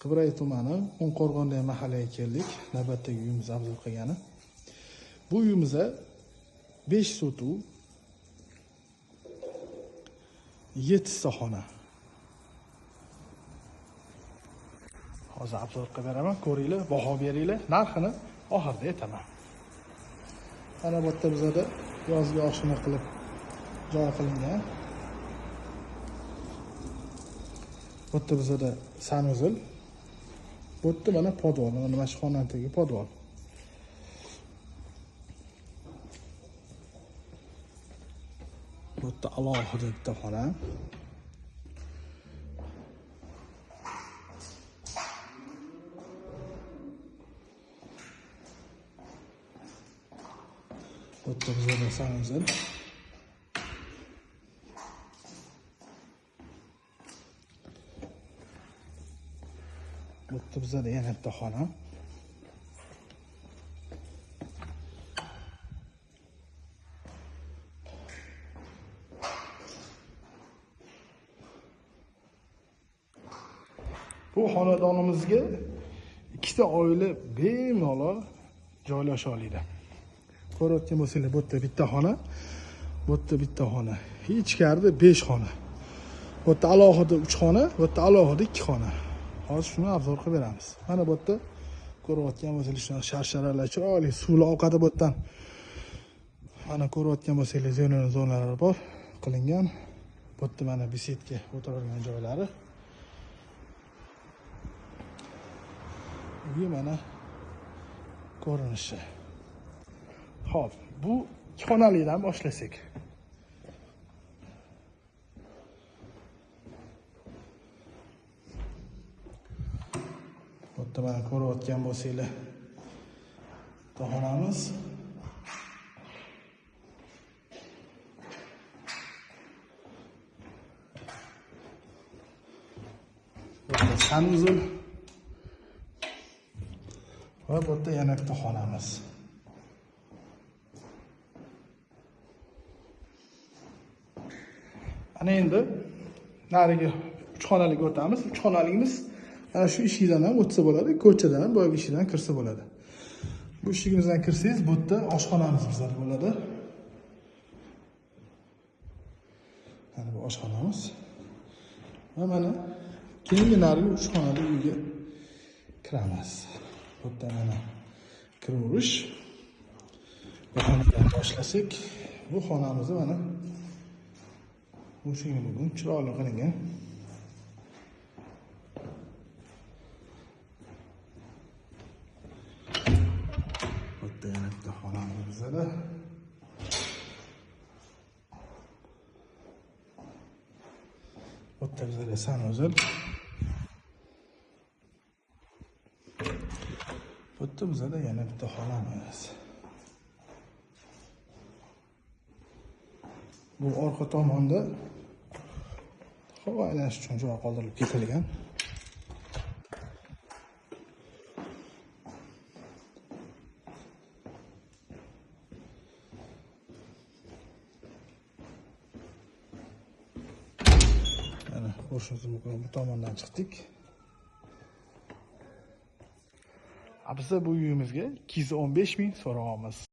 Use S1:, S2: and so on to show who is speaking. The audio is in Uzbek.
S1: Qibray tumani Qo'ng'irg'ondagi mahallaga keldik. Navbatdagi uyimizni obzor qilgani. Bu uyimizda 5 sotuv 7 ta xona. Hozir obzor qilib beraman, ko'ringlar, baho beringlar. Narxini oxirida aytaman. Mana bu yerda bizada yozgi oshxona qilib joy qilingan. Bu yerda bizada sanuzil. Bu yerda mana podval, mana shu xonadagi podval. Bu yerda alohida bitta xona. Bu yerda bizada sanuzil. Bu yerda bizada yana bitta xona. Bu xonadonimizga ikkita oila bemalol joylasha oladi. Ko'rayotgan bo'lsanglar, bu yerda bitta xona, bu yerda bitta xona. Ichkarida 5 xona. Bu yerda alohida 3 xona, bu yerda alohida 2 xona. Hozir shuni obzor qilib beramiz. Mana bu yerda ko'rayotgan bo'lsanglar, shuna sharsharalar chiroyli suvli oqadi bu yerdan. Mana ko'rayotgan bo'lsanglar, zonalar bor, qilingan. Bu yerda mana besedga o'tiradigan joylari. Bu mana ko'rinishi. Xo'p, bu xonalikdan boshlasak. Bu yerda mana ko'rayotgan bo'lsanglar, xonamiz. Bu yerda sanuzil. Va bu yerda yana bitta xonamiz. Ana endi nariga 3 xonalik o'tamiz. 3 xonaligimiz mana shu eshikdan ham o'tsa bo'ladi, ko'chadan ham boyagi eshikdan kirsa bo'ladi. Bu eshigimizdan kirsangiz, bu yerda oshxonamiz bizlar bo'ladi. Mana bu oshxonamiz. Va mana keyingi nariga 3 xonali uyga kiramiz. Bu yerda mana kiraverish. Bu xonadan boshlasak, bu xonamizni mana o'shanga bugun chiroyli qilingan. Bu yerda yana bitta xonamiz bizada. Bu yerda bizada sanuzil. Bu yerda bizada yana bitta xonamiz. Bu orqa tomonda havo aylanish uchun joy qoldirilib ketilgan. Mana qo'shimiz bu tomondan chiqdik. Biz bu uyimizga 215 ming so'rayapmiz.